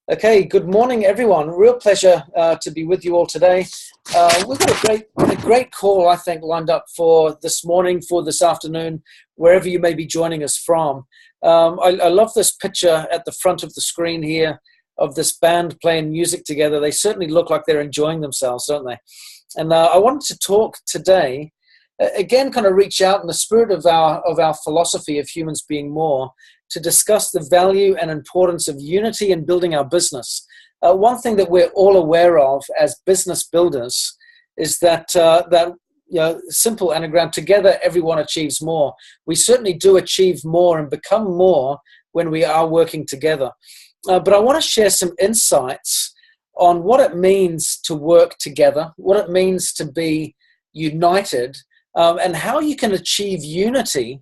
Okay, good morning, everyone. Real pleasure to be with you all today. We've got a great call, I think, lined up for this morning, for this afternoon, wherever you may be joining us from. I love this picture at the front of the screen here of this band playing music together. They certainly look like they're enjoying themselves, don't they? And I wanted to talk today, again, kind of reach out in the spirit of our philosophy of humans being more, to discuss the value and importance of unity in building our business. One thing that we're all aware of as business builders is that simple anagram, together everyone achieves more. We certainly do achieve more and become more when we are working together. But I want to share some insights on what it means to work together, what it means to be united, and how you can achieve unity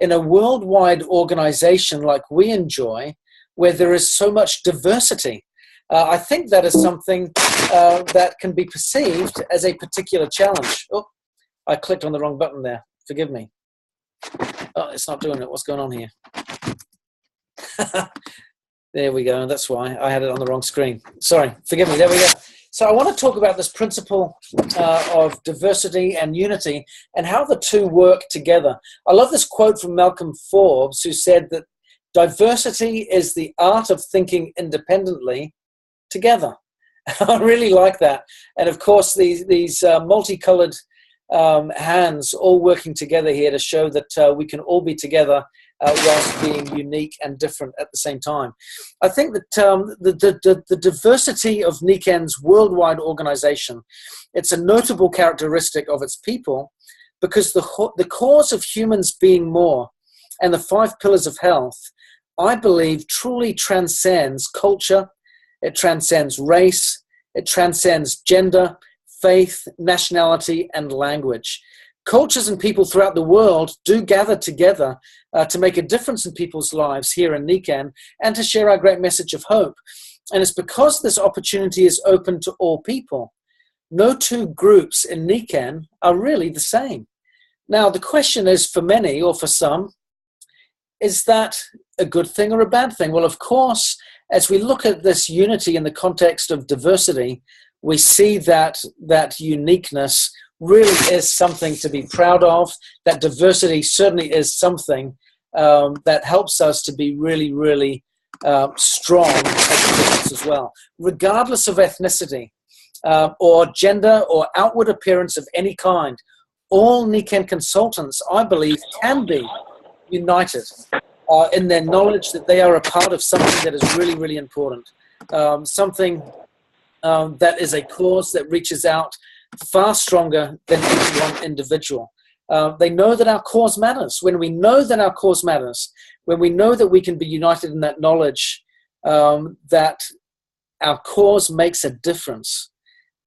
in a worldwide organization like we enjoy, where there is so much diversity. I think that is something that can be perceived as a particular challenge. Oh, I clicked on the wrong button there. Forgive me. Oh, it's not doing it. What's going on here? There we go. That's why I had it on the wrong screen. Sorry. Forgive me. There we go. So I want to talk about this principle of diversity and unity and how the two work together. I love this quote from Malcolm Forbes, who said that diversity is the art of thinking independently together. I really like that. And of course, these multicolored hands all working together here to show that we can all be together whilst being unique and different at the same time. I think that the diversity of Niken's worldwide organization, it's a notable characteristic of its people, because the cause of humans being more and the 5 pillars of health, I believe, truly transcends culture, it transcends race, it transcends gender, faith, nationality, and language. Cultures and people throughout the world do gather together to make a difference in people's lives here in Niken and to share our great message of hope. And it's because this opportunity is open to all people. No two groups in Niken are really the same. Now, the question is, for many or for some, is that a good thing or a bad thing? Well, of course, as we look at this unity in the context of diversity, we see that uniqueness really is something to be proud of. That diversity certainly is something that helps us to be really, really strong as a business as well. Regardless of ethnicity or gender or outward appearance of any kind, all Niken consultants, I believe, can be united in their knowledge that they are a part of something that is really, really important. Something that is a cause that reaches out far stronger than any one individual. They know that our cause matters. When we know that our cause matters, when we know that we can be united in that knowledge that our cause makes a difference,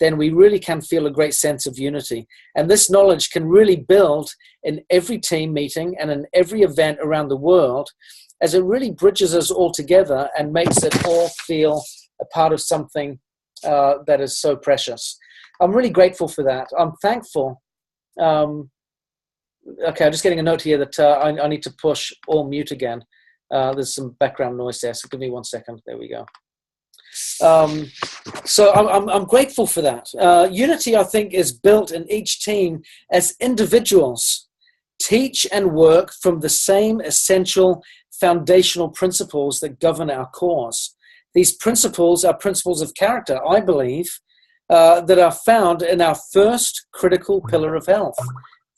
then we really can feel a great sense of unity. And this knowledge can really build in every team meeting and in every event around the world, as it really bridges us all together and makes it all feel a part of something that is so precious. I'm really grateful for that. I'm thankful. Okay, I'm just getting a note here that I need to push all mute again. There's some background noise there, so give me 1 second. There we go. So I'm grateful for that. Unity, I think, is built in each team as individuals teach and work from the same essential foundational principles that govern our cause. These principles are principles of character, I believe, that are found in our first critical pillar of health,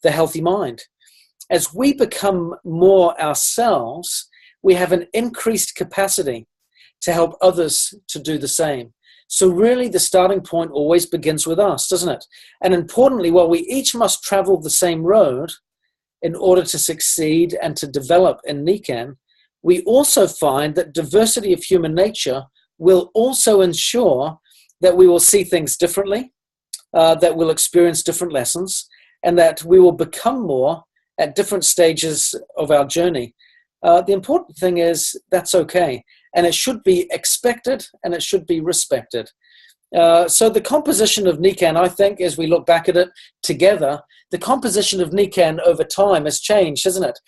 the healthy mind. As we become more ourselves, we have an increased capacity to help others to do the same. So really the starting point always begins with us, doesn't it? And importantly, while we each must travel the same road in order to succeed and to develop in Niken, we also find that diversity of human nature will also ensure that we will see things differently, that we'll experience different lessons, and that we will become more at different stages of our journey. The important thing is that's okay, and it should be expected and it should be respected. So the composition of Niken, I think, as we look back at it together, the composition of Niken over time has changed, hasn't it?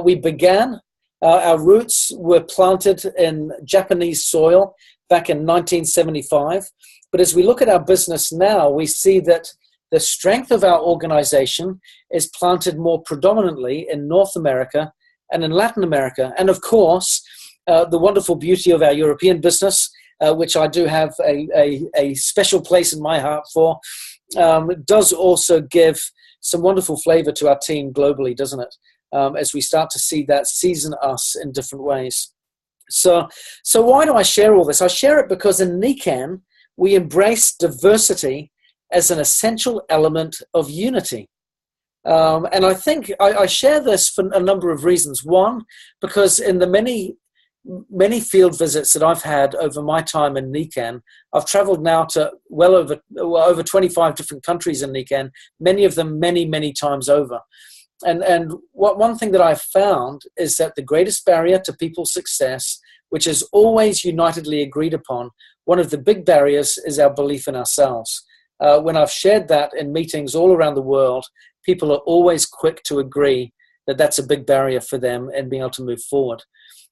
We began Our roots were planted in Japanese soil back in 1975. But as we look at our business now, we see that the strength of our organization is planted more predominantly in North America and in Latin America. And of course, the wonderful beauty of our European business, which I do have a special place in my heart for, does also give some wonderful flavor to our team globally, doesn't it? As we start to see that season us in different ways. So why do I share all this? I share it because in NECAN, we embrace diversity as an essential element of unity. And I think I share this for a number of reasons. One, because in the many field visits that I've had over my time in NECAN, I've traveled now to well over 25 different countries in NECAN, many of them many times over. And one thing that I've found is that the greatest barrier to people's success, which is always unitedly agreed upon, one of the big barriers is our belief in ourselves. When I've shared that in meetings all around the world, people are always quick to agree that that's a big barrier for them in being able to move forward.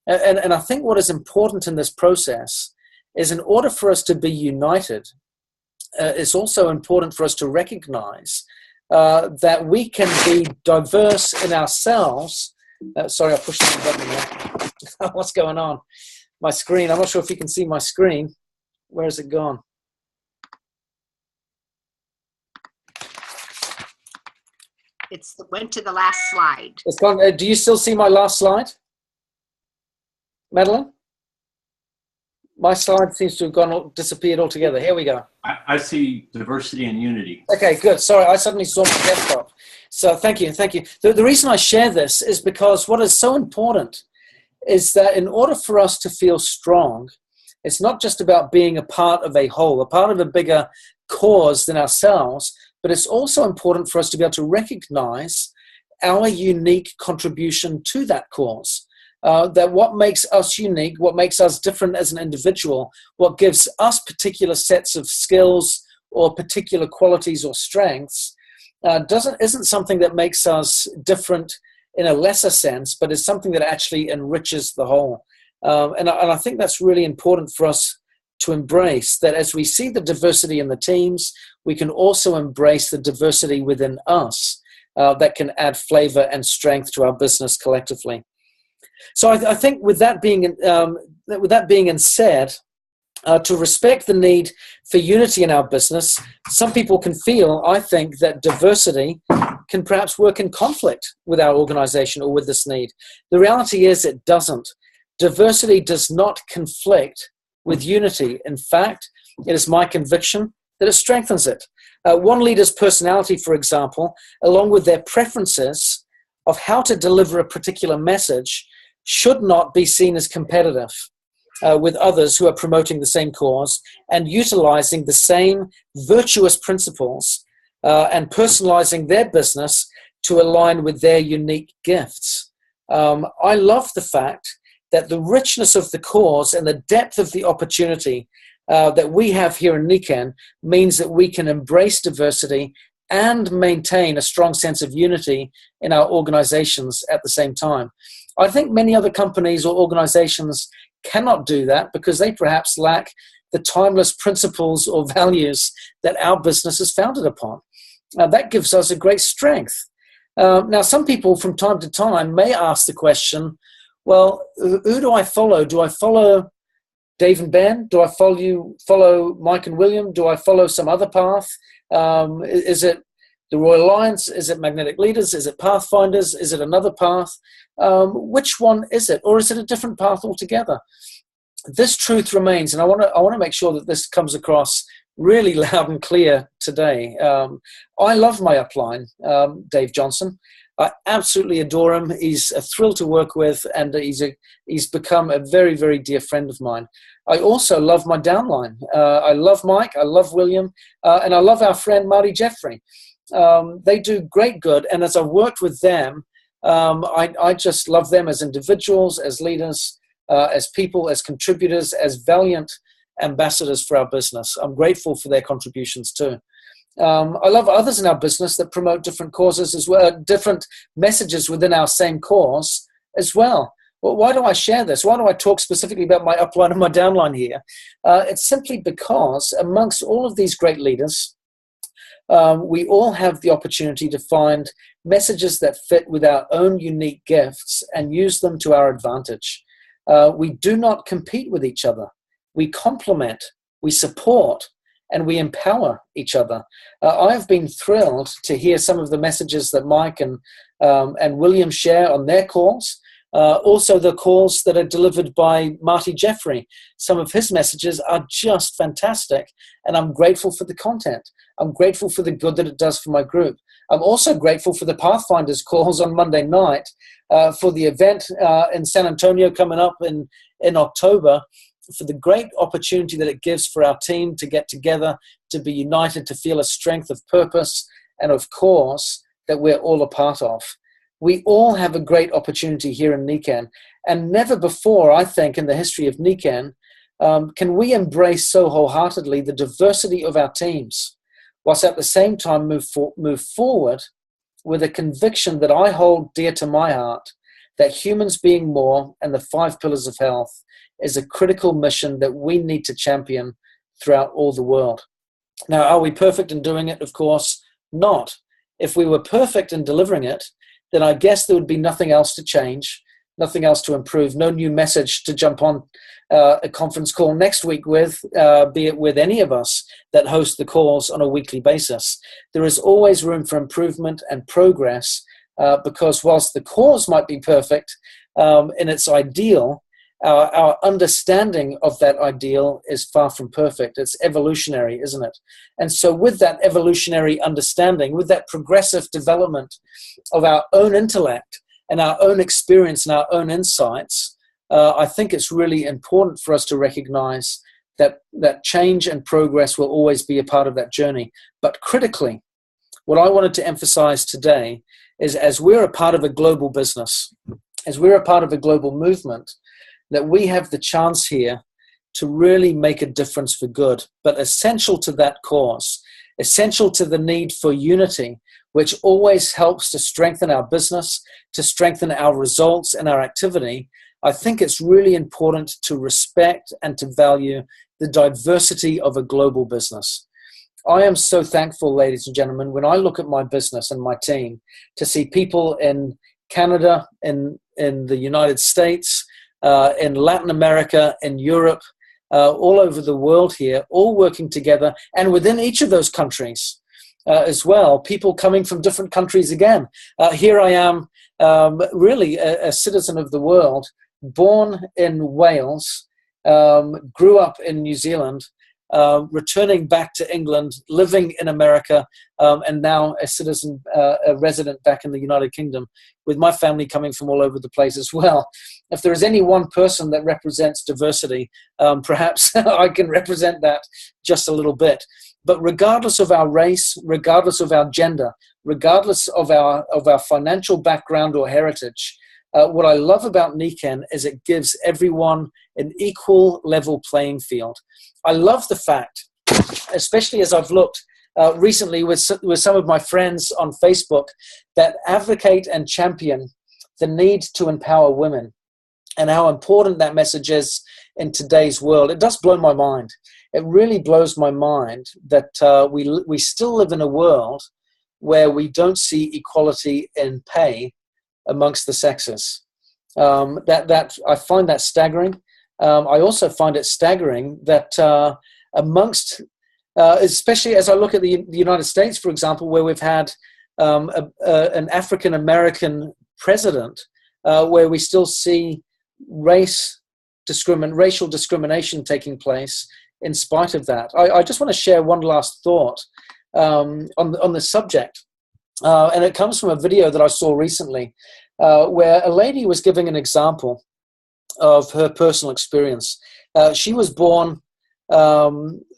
And I think what is important in this process is, in order for us to be united, it's also important for us to recognize that we can be diverse in ourselves. Sorry, I pushed the button there. What's going on? My screen, I'm not sure if you can see my screen. Where has it gone? It went to the last slide. It's gone. Do you still see my last slide, Madeline? My slide seems to have disappeared altogether. Here we go. I see diversity and unity. Okay, good. Sorry, I suddenly saw my desktop. So thank you. The reason I share this is because what is so important is that in order for us to feel strong, it's not just about being a part of a whole, a part of a bigger cause than ourselves, but it's also important for us to be able to recognize our unique contribution to that cause. That what makes us unique, what makes us different as an individual, what gives us particular sets of skills or particular qualities or strengths, isn't something that makes us different in a lesser sense, but is something that actually enriches the whole. And I think that's really important for us to embrace, that as we see the diversity in the teams, we can also embrace the diversity within us that can add flavor and strength to our business collectively. So I think with that being said, to respect the need for unity in our business, some people can feel, I think, that diversity can perhaps work in conflict with our organization or with this need. The reality is it doesn't. Diversity does not conflict with unity. In fact, it is my conviction that it strengthens it. One leader's personality, for example, along with their preferences of how to deliver a particular message, should not be seen as competitive with others who are promoting the same cause and utilizing the same virtuous principles and personalizing their business to align with their unique gifts. I love the fact that the richness of the cause and the depth of the opportunity that we have here in NECAN means that we can embrace diversity and maintain a strong sense of unity in our organizations at the same time. I think many other companies or organizations cannot do that because they perhaps lack the timeless principles or values that our business is founded upon. That gives us a great strength. Now, some people from time to time may ask the question, well, who do I follow? Do I follow Dave and Ben? Do I follow Mike and William? Do I follow some other path? Is it the Royal Alliance? Is it Magnetic Leaders? Is it Pathfinders? Is it another path? Which one is it? Or is it a different path altogether? This truth remains, and I want to make sure that this comes across really loud and clear today. I love my upline, Dave Johnson. I absolutely adore him. He's a thrill to work with, and he's become a very, very dear friend of mine. I also love my downline. I love Mike, I love William, and I love our friend Marty Jeffrey. They do great good, and as I've worked with them, I just love them as individuals, as leaders, as people, as contributors, as valiant ambassadors for our business. I'm grateful for their contributions too. I love others in our business that promote different causes as well, different messages within our same cause as well. Well, why do I share this? Why do I talk specifically about my upline and my downline here? It's simply because amongst all of these great leaders, we all have the opportunity to find messages that fit with our own unique gifts and use them to our advantage. We do not compete with each other. We complement, we support, and we empower each other. I have been thrilled to hear some of the messages that Mike and William share on their calls. Also the calls that are delivered by Marty Jeffrey. Some of his messages are just fantastic, and I'm grateful for the content. I'm grateful for the good that it does for my group. I'm also grateful for the Pathfinders calls on Monday night, for the event in San Antonio coming up in October, for the great opportunity that it gives for our team to get together, to be united, to feel a strength of purpose, and of course, that we're all a part of. We all have a great opportunity here in NECAN, and never before, I think, in the history of NECAN, can we embrace so wholeheartedly the diversity of our teams, whilst at the same time move forward with a conviction that I hold dear to my heart, that humans being more and the 5 pillars of health is a critical mission that we need to champion throughout all the world. Now, are we perfect in doing it? Of course not. If we were perfect in delivering it, then I guess there would be nothing else to change, nothing else to improve, no new message to jump on a conference call next week with, be it with any of us that host the calls on a weekly basis. There is always room for improvement and progress, because whilst the cause might be perfect in its ideal, our understanding of that ideal is far from perfect. It's evolutionary, isn't it? And so with that evolutionary understanding, with that progressive development of our own intellect and our own experience and our own insights, I think it's really important for us to recognize that change and progress will always be a part of that journey. But critically, what I wanted to emphasize today is, as we're a part of a global business, as we're a part of a global movement, that we have the chance here to really make a difference for good. But essential to that cause, essential to the need for unity, which always helps to strengthen our business, to strengthen our results and our activity, I think it's really important to respect and to value the diversity of a global business. I am so thankful, ladies and gentlemen, when I look at my business and my team, to see people in Canada, in the United States, in Latin America, in Europe, all over the world here, all working together, and within each of those countries as well, people coming from different countries again. Here I am, really a citizen of the world, born in Wales, grew up in New Zealand, returning back to England, living in America, and now a citizen, a resident back in the United Kingdom, with my family coming from all over the place as well. If there is any one person that represents diversity, perhaps I can represent that just a little bit. But regardless of our race, regardless of our gender, regardless of our financial background or heritage, what I love about NECAN is it gives everyone an equal level playing field. I love the fact, especially as I've looked recently with some of my friends on Facebook that advocate and champion the need to empower women and how important that message is in today's world. It does blow my mind. It really blows my mind that we still live in a world where we don't see equality in pay amongst the sexes. That I find that staggering. I also find it staggering that amongst, especially as I look at the United States, for example, where we've had an African-American president, where we still see racial discrimination taking place in spite of that. I just want to share one last thought on the subject. And it comes from a video that I saw recently where a lady was giving an example of her personal experience. She was born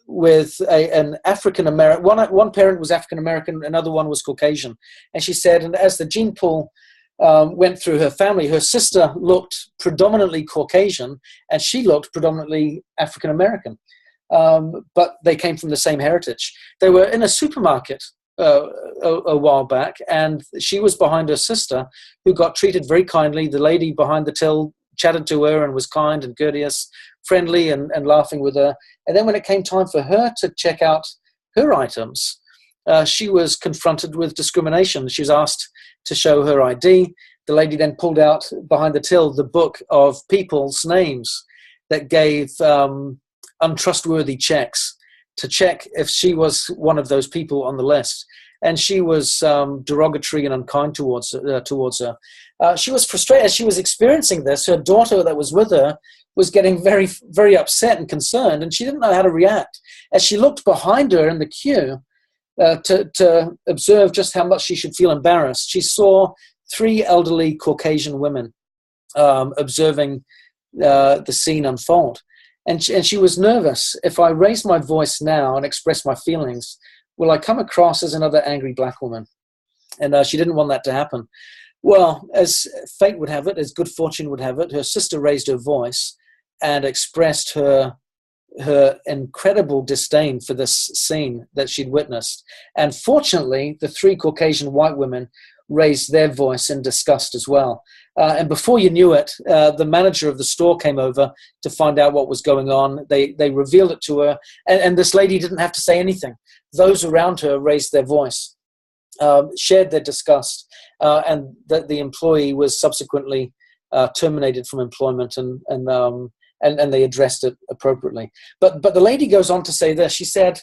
with an African-American, one parent was African-American, another one was Caucasian. And she said, and as the gene pool went through her family, her sister looked predominantly Caucasian and she looked predominantly African-American. But they came from the same heritage. They were in a supermarket a while back, and she was behind her sister, who got treated very kindly. The lady behind the till chatted to her and was kind and courteous, friendly and laughing with her. And then when it came time for her to check out her items, she was confronted with discrimination. She was asked to show her ID. The lady then pulled out behind the till the book of people's names that gave untrustworthy checks to check if she was one of those people on the list. And she was derogatory and unkind towards her. She was frustrated as she was experiencing this. Her daughter that was with her was getting very, very upset and concerned, and she didn't know how to react. As she looked behind her in the queue to observe just how much she should feel embarrassed, she saw 3 elderly Caucasian women observing the scene unfold. And she was nervous. If I raise my voice now and express my feelings, will I come across as another angry black woman? And she didn't want that to happen. Well, as fate would have it, as good fortune would have it, her sister raised her voice and expressed her incredible disdain for this scene that she'd witnessed. And fortunately, the 3 Caucasian white women raised their voice in disgust as well. And before you knew it, the manager of the store came over to find out what was going on. They revealed it to her, and this lady didn't have to say anything. Those around her raised their voice, shared their disgust, and the employee was subsequently terminated from employment, and they addressed it appropriately. But the lady goes on to say this. She said,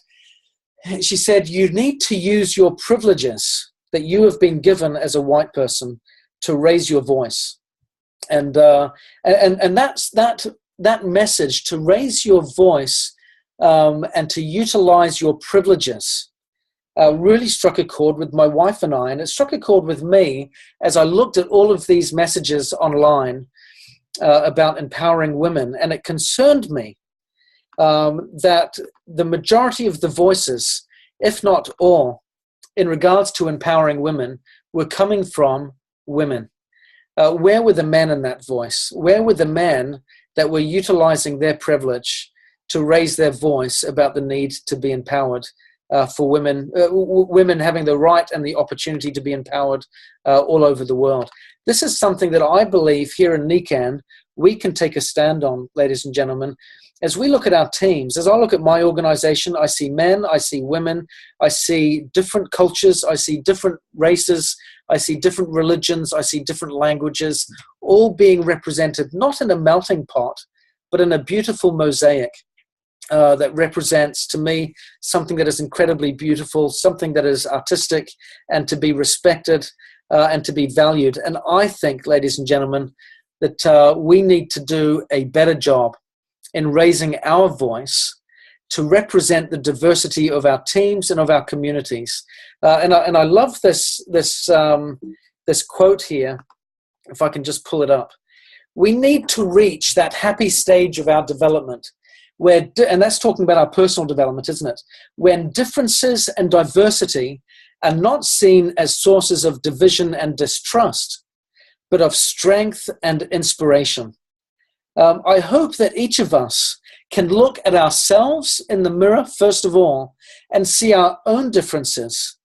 you need to use your privileges that you have been given as a white person to raise your voice. And that's that message, to raise your voice and to utilize your privileges, really struck a chord with my wife and I, and it struck a chord with me as I looked at all of these messages online about empowering women, and it concerned me that the majority of the voices, if not all, in regards to empowering women, were coming from women. Where were the men in that voice? Where were the men that were utilizing their privilege to raise their voice about the need to be empowered for women, women having the right and the opportunity to be empowered all over the world? This is something that I believe here in NECAN we can take a stand on, ladies and gentlemen. As we look at our teams, as I look at my organization, I see men, I see women, I see different cultures, I see different races, I see different religions, I see different languages, all being represented not in a melting pot, but in a beautiful mosaic that represents, to me, something that is incredibly beautiful, something that is artistic and to be respected and to be valued. And I think, ladies and gentlemen, that we need to do a better job in raising our voice to represent the diversity of our teams and of our communities. And I love this quote here, if I can just pull it up. We need to reach that happy stage of our development where, and that's talking about our personal development, isn't it? When differences and diversity are not seen as sources of division and distrust, but of strength and inspiration. I hope that each of us can look at ourselves in the mirror, first of all, and see our own differences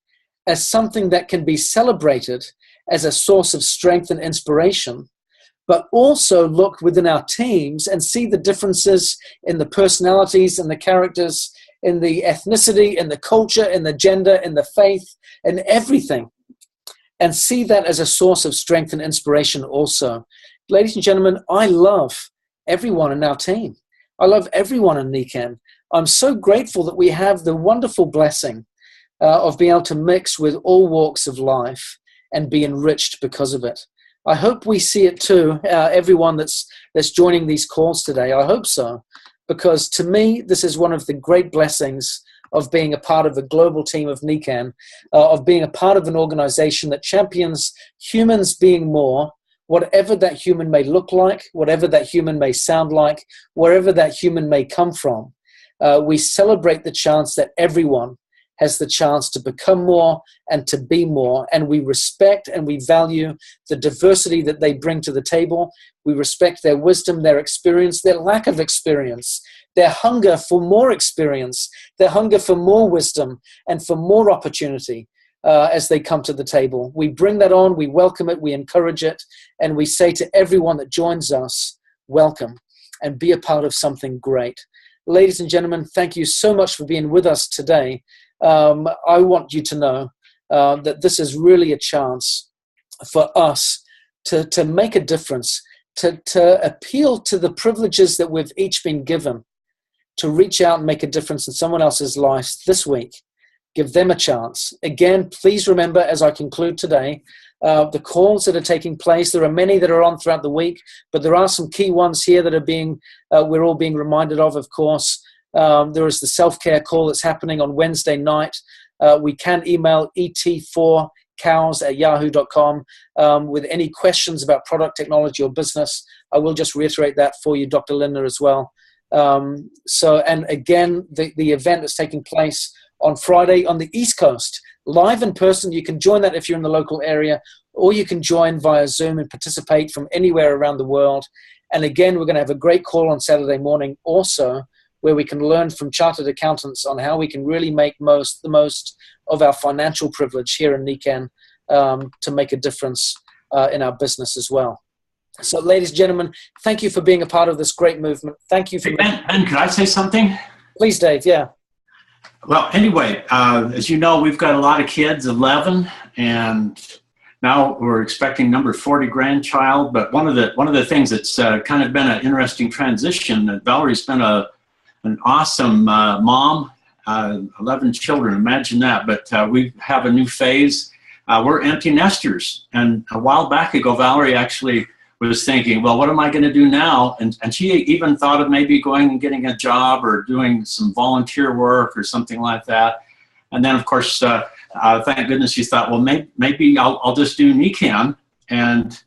as something that can be celebrated as a source of strength and inspiration, but also look within our teams and see the differences in the personalities and the characters, in the ethnicity, in the culture, in the gender, in the faith, in everything, and see that as a source of strength and inspiration also. Ladies and gentlemen, I love everyone in our team. I love everyone in NECAN. I'm so grateful that we have the wonderful blessing of being able to mix with all walks of life and be enriched because of it. I hope we see it too, everyone that's joining these calls today. I hope so, because to me, this is one of the great blessings of being a part of a global team of NECAN, of being a part of an organization that champions humans being more, whatever that human may look like, whatever that human may sound like, wherever that human may come from. We celebrate the chance that everyone has the chance to become more and to be more, and we respect and we value the diversity that they bring to the table. We respect their wisdom, their experience, their lack of experience, their hunger for more experience, their hunger for more wisdom and for more opportunity. As they come to the table, we bring that on, we welcome it, we encourage it, and we say to everyone that joins us, welcome and be a part of something great. Ladies and gentlemen, thank you so much for being with us today. I want you to know that this is really a chance for us to make a difference, to appeal to the privileges that we've each been given, to reach out and make a difference in someone else's life this week. Give them a chance. Again, please remember, as I conclude today, the calls that are taking place, there are many that are on throughout the week, but there are some key ones here that are we're all being reminded of course. There is the self-care call that's happening on Wednesday night. We can email et4cows@yahoo.com with any questions about product, technology, or business. I will just reiterate that for you, Dr. Lindner, as well. And again, the event is taking place on Friday on the East Coast, live in person. You can join that if you're in the local area, or you can join via Zoom and participate from anywhere around the world. And again, we're going to have a great call on Saturday morning also, where we can learn from chartered accountants on how we can really make the most of our financial privilege here in Nikan to make a difference in our business as well. So, ladies and gentlemen, thank you for being a part of this great movement. Thank you for... Hey, Ben, could I say something? Please, Dave, yeah. Well, anyway, as you know, we've got a lot of kids, 11, and now we're expecting number 40 grandchild. But one of the things that's kind of been an interesting transition, that Valerie's been an awesome mom, 11 children, imagine that. But we have a new phase. We're empty nesters. And a while back ago, Valerie actually was thinking, well, what am I going to do now? And she even thought of maybe going and getting a job or doing some volunteer work or something like that. And then, of course, thank goodness she thought, well, maybe I'll just do Nikan. And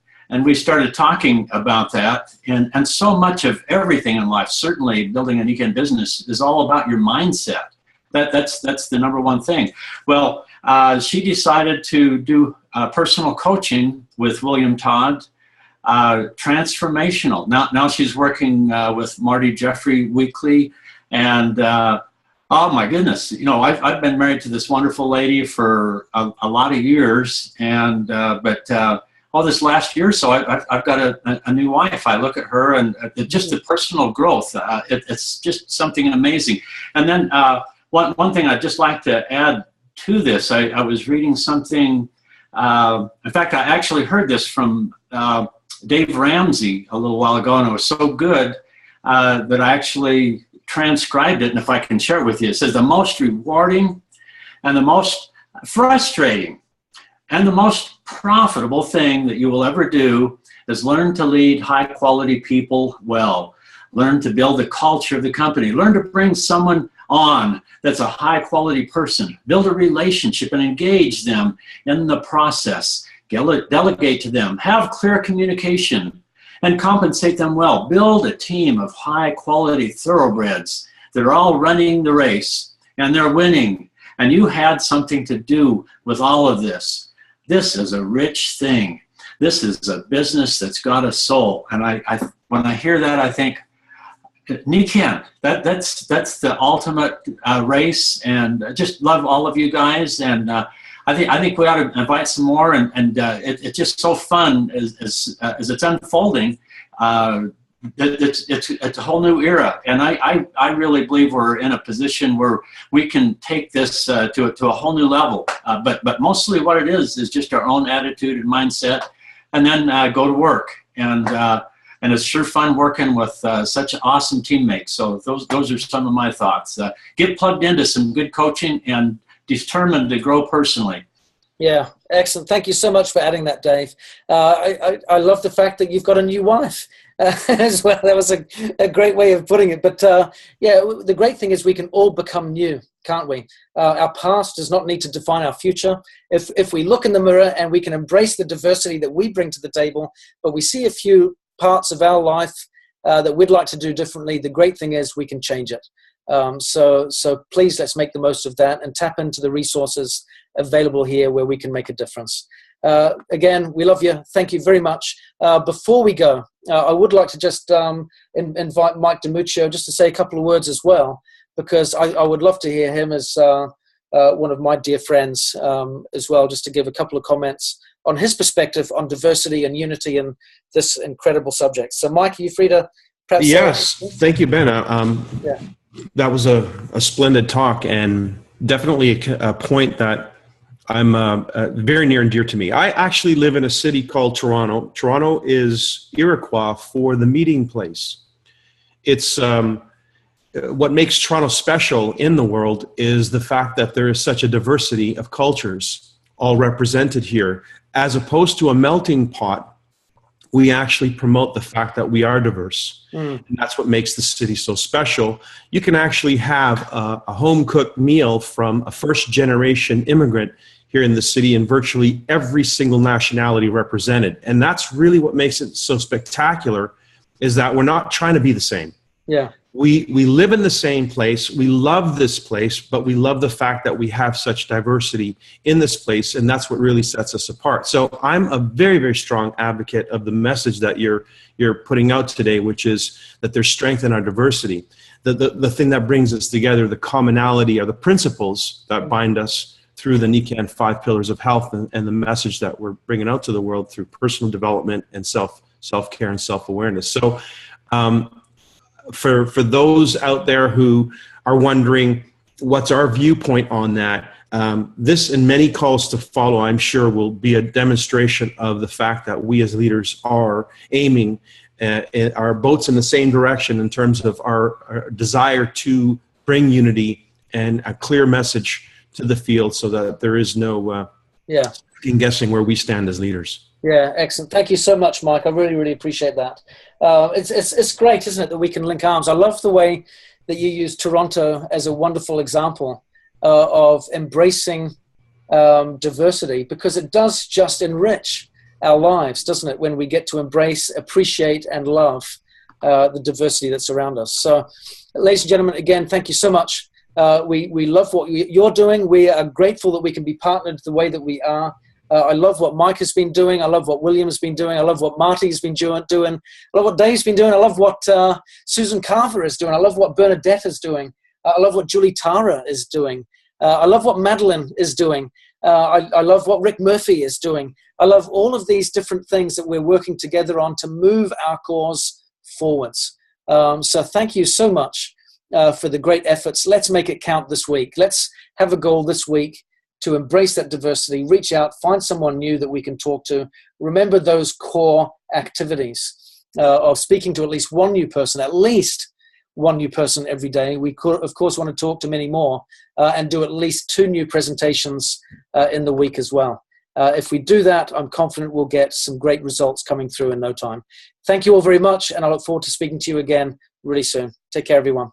we started talking about that. And so much of everything in life, certainly building a Nikan business, is all about your mindset. That's the number one thing. Well, she decided to do personal coaching with William Todd. Transformational. Now she's working with Marty Jeffrey weekly, and oh my goodness, I've been married to this wonderful lady for a lot of years, and but all this last year, so I've got a new wife. I look at her, and just the personal growth. It's just something amazing. And then one thing I'd just like to add to this, I was reading something. In fact, I actually heard this from Dave Ramsey a little while ago, and it was so good that I actually transcribed it, and if I can share it with you, it says the most rewarding and the most frustrating and the most profitable thing that you will ever do is learn to lead high-quality people well. Learn to build the culture of the company. Learn to bring someone on that's a high-quality person. Build a relationship and engage them in the process. Delegate to them, have clear communication, and compensate them well. Build a team of high-quality thoroughbreds that are all running the race, and they're winning. And you had something to do with all of this. This is a rich thing. This is a business that's got a soul. And when I hear that, I think, Nikan, that's the ultimate race. And I just love all of you guys. And I think we ought to invite some more, and it's just so fun as it's unfolding. It's a whole new era, and I really believe we're in a position where we can take this to a whole new level. But mostly what it is just our own attitude and mindset, and then go to work. And it's sure fun working with such awesome teammates. So those are some of my thoughts. Get plugged into some good coaching and determined to grow personally. Yeah, excellent. Thank you so much for adding that, Dave. I love the fact that you've got a new wife as well. That was a great way of putting it. But yeah, the great thing is we can all become new, can't we? Our past does not need to define our future. If we look in the mirror and we can embrace the diversity that we bring to the table, but we see a few parts of our life that we'd like to do differently, the great thing is we can change it. So please, let's make the most of that and tap into the resources available here where we can make a difference. Again, we love you. Thank you very much. Before we go, I would like to just invite Mike DiMuccio just to say a couple of words as well, because I would love to hear him as one of my dear friends as well, just to give a couple of comments on his perspective on diversity and unity and this incredible subject. So, Mike, are you free to perhaps? Yes, thank you, Ben. Yeah. That was a splendid talk, and definitely a point that I'm very near and dear to me. I actually live in a city called Toronto. Toronto is Iroquois for the meeting place. It's what makes Toronto special in the world is the fact that there is such a diversity of cultures all represented here. As opposed to a melting pot, we actually promote the fact that we are diverse. And that's what makes the city so special. You can actually have a home-cooked meal from a first-generation immigrant here in the city and virtually every single nationality represented. And that's really what makes it so spectacular, is that we're not trying to be the same. Yeah. We live in the same place. We love this place, but we love the fact that we have such diversity in this place, and that's what really sets us apart. So I'm a very, very strong advocate of the message that you're putting out today, which is that there's strength in our diversity. The thing that brings us together, the commonality, are the principles that bind us through the NICAN 5 Pillars of Health, and the message that we're bringing out to the world through personal development and self-care and self-awareness. So for those out there who are wondering what's our viewpoint on that, this and many calls to follow, I'm sure, will be a demonstration of the fact that we as leaders are aiming our boats in the same direction in terms of our desire to bring unity and a clear message to the field, so that there is no guessing where we stand as leaders. Yeah, excellent. Thank you so much, Mike. I really, really appreciate that. It's great, isn't it, that we can link arms. I love the way that you use Toronto as a wonderful example of embracing diversity, because it does just enrich our lives, doesn't it, when we get to embrace, appreciate, and love the diversity that's around us. So, ladies and gentlemen, again, thank you so much. We love what you're doing. We are grateful that we can be partnered the way that we are. I love what Mike has been doing. I love what William's been doing. I love what Marty's been doing. I love what Dave's been doing. I love what Susan Carver is doing. I love what Bernadette is doing. I love what Julie Tara is doing. I love what Madeline is doing. I love what Rick Murphy is doing. I love all of these different things that we're working together on to move our cause forwards. So thank you so much for the great efforts. Let's make it count this week. Let's have a goal this week to embrace that diversity, reach out, find someone new that we can talk to. Remember those core activities of speaking to at least one new person every day. We could, of course, want to talk to many more and do at least 2 new presentations in the week as well. If we do that, I'm confident we'll get some great results coming through in no time. Thank you all very much, and I look forward to speaking to you again really soon. Take care, everyone.